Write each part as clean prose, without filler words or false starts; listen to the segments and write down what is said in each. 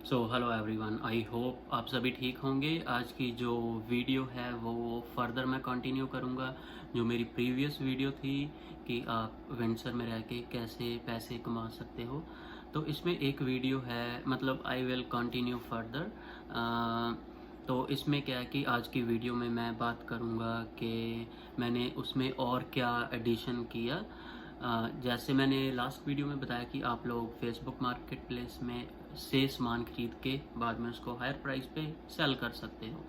So hello everyone, I hope आप सभी ठीक होंगे। आज की जो वीडियो है वो फर्दर मैं कंटिन्यू करूँगा जो मेरी प्रीवियस वीडियो थी कि आप विंडसर में रह के कैसे पैसे कमा सकते हो। तो इसमें एक वीडियो है, मतलब आई विल कंटिन्यू फर्दर। तो इसमें क्या है कि आज की वीडियो में मैं बात करूँगा कि मैंने उसमें और क्या एडिशन किया। जैसे मैंने लास्ट वीडियो में बताया कि आप लोग फेसबुक मार्केट प्लेस में से सामान खरीद के बाद में उसको हायर प्राइस पे सेल कर सकते हो।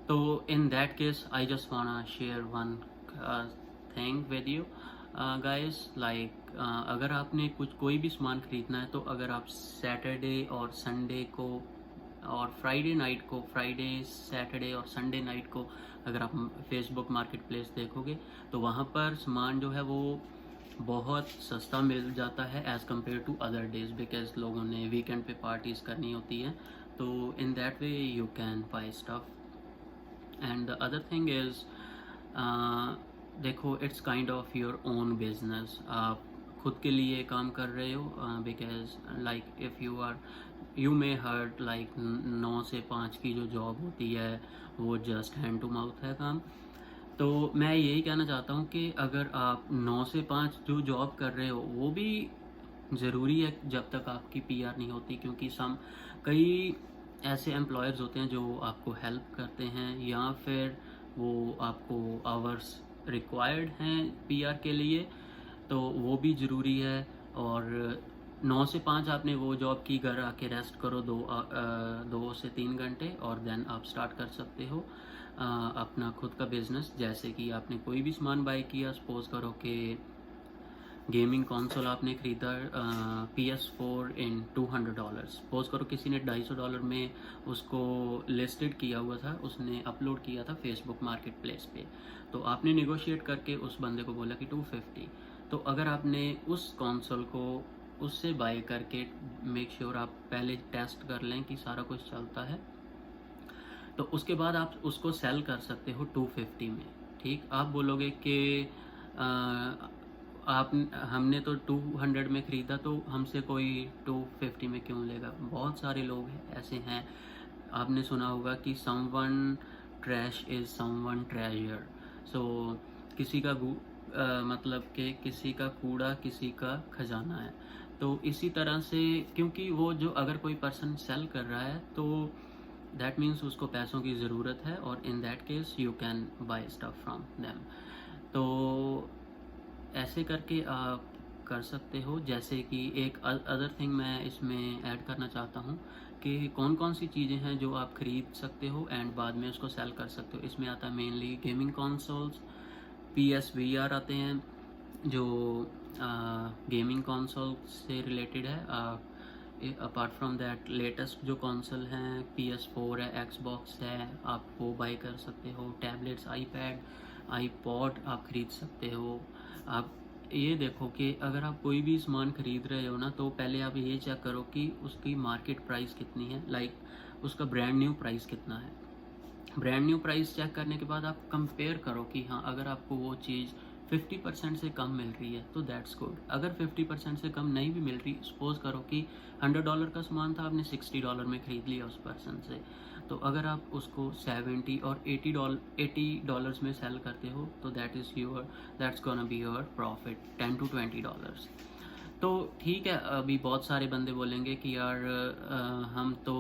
तो in that case I just वांना share one thing with you guys. Like अगर आपने कोई भी सामान खरीदना है तो अगर आप सैटरडे और संडे को और फ्राइडे सैटरडे और संडे नाइट को अगर आप फेसबुक मार्केट प्लेस देखोगे तो वहाँ पर सामान जो है वो बहुत सस्ता मिल जाता है as compare to other days, because लोगों ने वीकेंड पे पार्टीज़ करनी होती है। तो in that way you can buy stuff. And the other thing is, देखो, it's kind of your own business. आप खुद के लिए काम कर रहे हो, because like if you may heard like 9 से 5 की जो जॉब होती है वो जस्ट हैंड टू माउथ है काम। तो मैं यही कहना चाहता हूँ कि अगर आप 9 से 5 जो जॉब कर रहे हो वो भी ज़रूरी है जब तक आपकी पीआर नहीं होती, क्योंकि कई ऐसे एम्प्लॉयर्स होते हैं जो आपको हेल्प करते हैं या फिर वो आपको आवर्स रिक्वायर्ड हैं पीआर के लिए, तो वो भी ज़रूरी है। और 9 से 5 आपने वो जॉब की, घर आके रेस्ट करो 2 से 3 घंटे और देन आप स्टार्ट कर सकते हो अपना खुद का बिजनेस। जैसे कि आपने कोई भी सामान बाय किया, सपोज करो कि गेमिंग कंसोल आपने खरीदा PS4 इन $200। सपोज करो किसी ने $250 में उसको लिस्टेड किया हुआ था, उसने अपलोड किया था फेसबुक मार्केट प्लेस पे। तो आपने निगोशिएट करके उस बंदे को बोला कि 250। तो अगर आपने उस कंसोल को उससे बाय करके, मेक श्योर आप पहले टेस्ट कर लें कि सारा कुछ चलता है, तो उसके बाद आप उसको सेल कर सकते हो 250 में। ठीक, आप बोलोगे कि आप हमने तो 200 में ख़रीदा तो हमसे कोई 250 में क्यों लेगा। बहुत सारे लोग ऐसे हैं, आपने सुना होगा कि someone trash is someone treasure. So किसी का मतलब कि किसी का कूड़ा किसी का खजाना है। तो इसी तरह से, क्योंकि वो जो अगर कोई पर्सन सेल कर रहा है तो दैट मीन्स उसको पैसों की ज़रूरत है, और in that case you can buy stuff from them. तो ऐसे करके आप कर सकते हो। जैसे कि एक अदर थिंग मैं इसमें ऐड करना चाहता हूँ कि कौन कौन सी चीज़ें हैं जो आप ख़रीद सकते हो एंड बाद में उसको सेल कर सकते हो। इसमें आता है मेनली गेमिंग कंसोल्स, PSVR आते हैं जो गेमिंग कंसोल से रिलेटेड है। अपार्ट फ्रॉम दैट लेटेस्ट जो कंसोल हैं PS4 है, Xbox है, आप वो बाई कर सकते हो। टैबलेट्स, आईपैड, आईपॉड आप ख़रीद सकते हो। आप ये देखो कि अगर आप कोई भी सामान ख़रीद रहे हो ना, तो पहले आप ये चेक करो कि उसकी मार्केट प्राइस कितनी है, लाइक उसका ब्रांड न्यू प्राइस कितना है। ब्रांड न्यू प्राइस चेक करने के बाद आप कंपेयर करो कि हाँ, अगर आपको वो चीज़ 50% से कम मिल रही है तो दैट्स गुड। अगर 50% से कम नहीं भी मिल रही, सपोज करो कि $100 का सामान था, आपने $60 में ख़रीद लिया उस पर्सन से, तो अगर आप उसको 70 और $80 में सेल करते हो तो that's gonna be your profit $10 to $20। तो ठीक है, अभी बहुत सारे बंदे बोलेंगे कि यार हम तो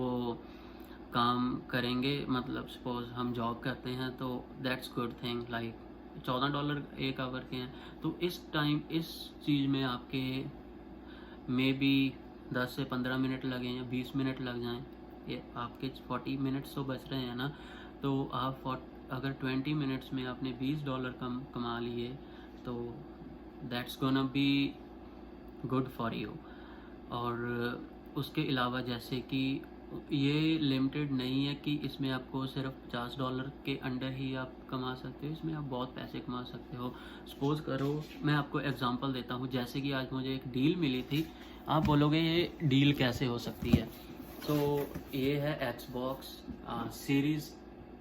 काम करेंगे, मतलब सपोज हम जॉब करते हैं तो दैट्स गुड थिंग, लाइक $14 एक आवर के हैं। तो इस टाइम इस चीज़ में आपके मे बी 10 से 15 मिनट लगें या 20 मिनट लग जाएं, ये आपके 40 मिनट्स तो बच रहे हैं ना। तो आप अगर 20 मिनट्स में आपने $20 कम कमा लिए तो that's gonna be good for you. और उसके अलावा जैसे कि ये लिमिटेड नहीं है कि इसमें आपको सिर्फ $50 के अंडर ही आप कमा सकते हो, इसमें आप बहुत पैसे कमा सकते हो। सपोज़ करो, मैं आपको एग्जांपल देता हूँ, जैसे कि आज मुझे एक डील मिली थी। आप बोलोगे ये डील कैसे हो सकती है। तो ये है Xbox सीरीज़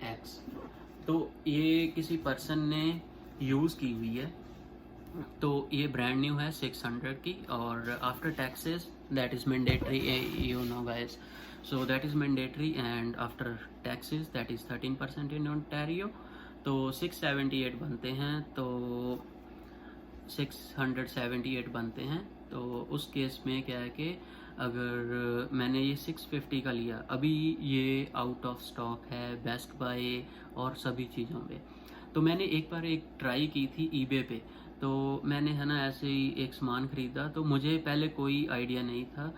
X। तो ये किसी पर्सन ने यूज़ की हुई है तो ये ब्रांड न्यू है 600 की, और after taxes that is mandatory, you know guys, so that is mandatory, and after taxes that is 13% in Ontario, तो 678 बनते हैं, तो 678 बनते हैं। तो उस केस में क्या है कि अगर मैंने ये 650 का लिया, अभी ये आउट ऑफ स्टॉक है बेस्ट बाय और सभी चीज़ों पे। तो मैंने एक बार एक ट्राई की थी ईबे पे, तो मैंने है ना ऐसे ही एक सामान ख़रीदा, तो मुझे पहले कोई आइडिया नहीं था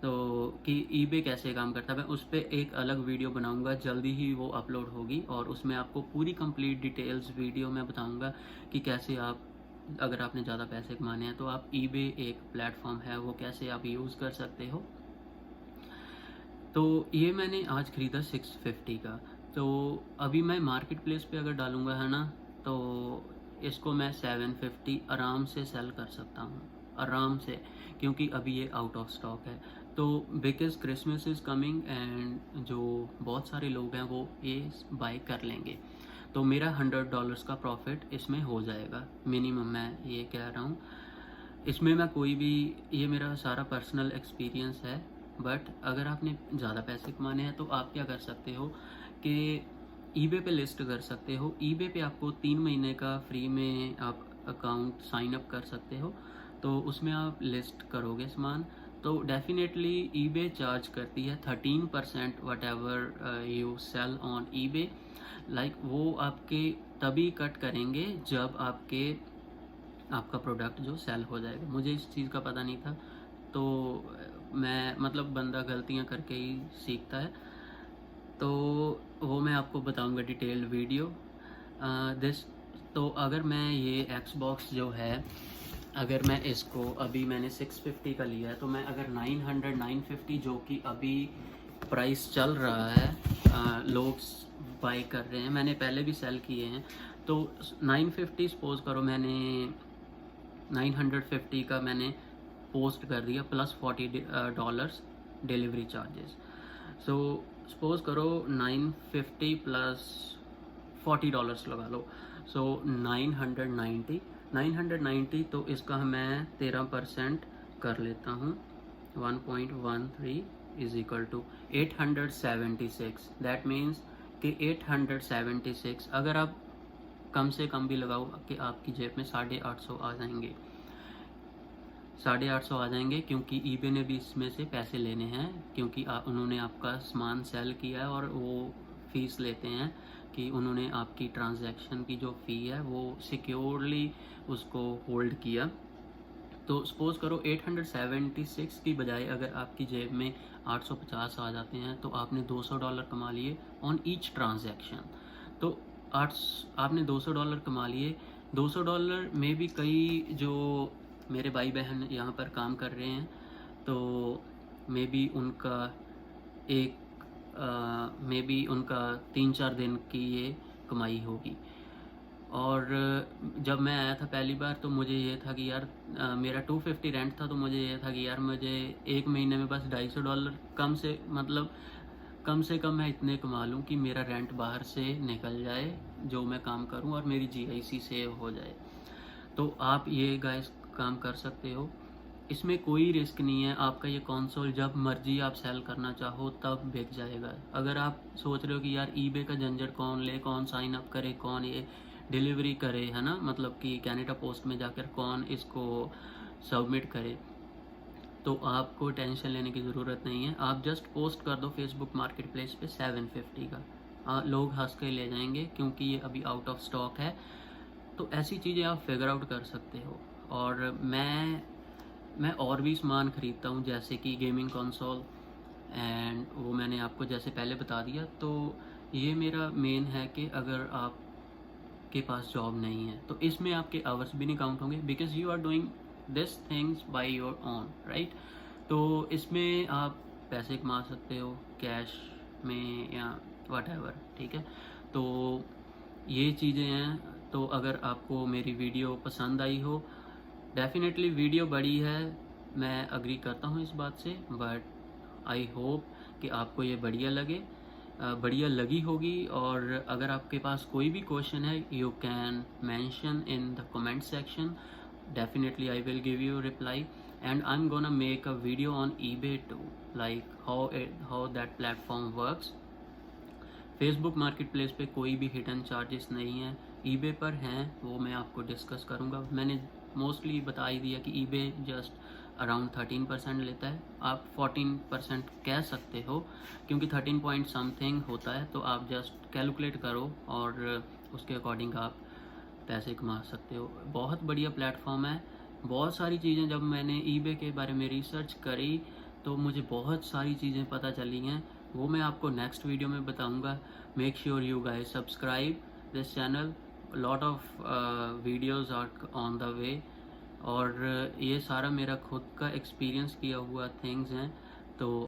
तो कि ईबे कैसे काम करता है। मैं उस पर एक अलग वीडियो बनाऊंगा, जल्दी ही वो अपलोड होगी, और उसमें आपको पूरी कंप्लीट डिटेल्स वीडियो में बताऊंगा कि कैसे आप, अगर आपने ज़्यादा पैसे कमाने हैं तो आप ईबे एक प्लेटफॉर्म है वो कैसे आप यूज़ कर सकते हो। तो ये मैंने आज ख़रीदा 650 का। तो अभी मैं मार्केट प्लेस पे अगर डालूँगा है ना, तो इसको मैं 750 आराम से सेल कर सकता हूँ, आराम से, क्योंकि अभी ये आउट ऑफ स्टॉक है। तो because Christmas is coming and जो बहुत सारे लोग हैं वो ये बाय कर लेंगे, तो मेरा $100 का प्रॉफिट इसमें हो जाएगा मिनिमम, मैं ये कह रहा हूँ। इसमें मैं कोई भी, ये मेरा सारा पर्सनल एक्सपीरियंस है, बट अगर आपने ज़्यादा पैसे कमाने हैं तो आप क्या कर सकते हो कि ईबे पे लिस्ट कर सकते हो। ईबे पे आपको 3 महीने का फ्री में आप अकाउंट साइन अप कर सकते हो, तो उसमें आप लिस्ट करोगे सामान, तो डेफिनेटली ईबे चार्ज करती है 13% whatever you sell on eBay, like वो आपके तभी कट करेंगे जब आपका प्रोडक्ट जो सेल हो जाएगा। मुझे इस चीज़ का पता नहीं था, तो मैं मतलब बंदा गलतियां करके ही सीखता है, तो वो मैं आपको बताऊंगा डिटेल्ड वीडियो दिस। तो अगर मैं ये Xbox जो है, अगर मैं इसको, अभी मैंने 650 का लिया है, तो मैं अगर 900 950 जो कि अभी प्राइस चल रहा है, लोग बाई कर रहे हैं, मैंने पहले भी सेल किए हैं, तो 950 सपोज करो, मैंने 950 का मैंने पोस्ट कर दिया plus $40 delivery charges. So suppose करो 950 प्लस $40 लगा लो, सो 990, तो इसका मैं 13% कर लेता हूँ, 1.13 is equal to 876। That means कि 876 अगर आप कम से कम भी लगाओ कि आपकी जेब में 850 आ जाएंगे, 850 आ जाएंगे, क्योंकि ईबे ने भी इसमें से पैसे लेने हैं, क्योंकि उन्होंने आपका सामान सेल किया है और वो फ़ीस लेते हैं कि उन्होंने आपकी ट्रांजैक्शन की जो फ़ी है वो सिक्योरली उसको होल्ड किया। तो सपोज़ करो 876 की बजाय अगर आपकी जेब में 850 आ जाते हैं, तो आपने $200 कमा लिए ऑन ईच ट्रांजैक्शन। तो आपने $200 कमा लिए, $200 में भी कई जो मेरे भाई बहन यहाँ पर काम कर रहे हैं, तो मे बी उनका 3-4 दिन की ये कमाई होगी। और जब मैं आया था पहली बार, तो मुझे ये था कि यार मेरा 250 रेंट था, तो मुझे ये था कि यार मुझे एक महीने में बस $250 कम से कम मैं इतने कमा लूँ कि मेरा रेंट बाहर से निकल जाए जो मैं काम करूँ, और मेरी GIC सेव हो जाए। तो आप ये गाइस काम कर सकते हो, इसमें कोई रिस्क नहीं है। आपका ये कंसोल जब मर्जी आप सेल करना चाहो तब बिक जाएगा। अगर आप सोच रहे हो कि यार ईबे का झंझट कौन ले, कौन साइन अप करे, कौन ये डिलीवरी करे, है ना, मतलब कि कैनेडा पोस्ट में जाकर कौन इसको सबमिट करे, तो आपको टेंशन लेने की ज़रूरत नहीं है। आप जस्ट पोस्ट कर दो फेसबुक मार्केट प्लेस पे 750 का, लोग हंस के ले जाएंगे, क्योंकि ये अभी आउट ऑफ स्टॉक है। तो ऐसी चीज़ें आप फिगर आउट कर सकते हो। और मैं और भी सामान ख़रीदता हूँ, जैसे कि गेमिंग कंसोल, एंड वो मैंने आपको जैसे पहले बता दिया। तो ये मेरा मेन है कि अगर आपके पास जॉब नहीं है तो इसमें आपके आवर्स भी नहीं काउंट होंगे, because you are doing this things by your own, right. तो इसमें आप पैसे कमा सकते हो कैश में या वट एवर, ठीक है। तो ये चीज़ें हैं। तो अगर आपको मेरी वीडियो पसंद आई हो, डेफिनेटली वीडियो बड़ी है, मैं अग्री करता हूँ इस बात से, बट आई होप कि आपको ये बढ़िया लगी होगी। और अगर आपके पास कोई भी क्वेश्चन है, you can mention in the comment section, definitely I will give you a reply, and I'm gonna make a video on eBay too, like how that platform works. Facebook market place पे कोई भी hidden charges नहीं है, eBay पर हैं, वो मैं आपको डिस्कस करूँगा। मैंने मोस्टली बता ही दिया कि ईबे जस्ट अराउंड 13% लेता है, आप 14% कह सकते हो, क्योंकि 13 पॉइंट समथिंग होता है, तो आप जस्ट कैलकुलेट करो और उसके अकॉर्डिंग आप पैसे कमा सकते हो। बहुत बढ़िया प्लेटफॉर्म है। बहुत सारी चीज़ें जब मैंने ईबे के बारे में रिसर्च करी तो मुझे बहुत सारी चीज़ें पता चली हैं, वो मैं आपको नेक्स्ट वीडियो में बताऊंगा। Make sure you guys subscribe this channel, lot of videos are on the way, और ये सारा मेरा खुद का एक्सपीरियंस किया हुआ थिंग्स हैं। तो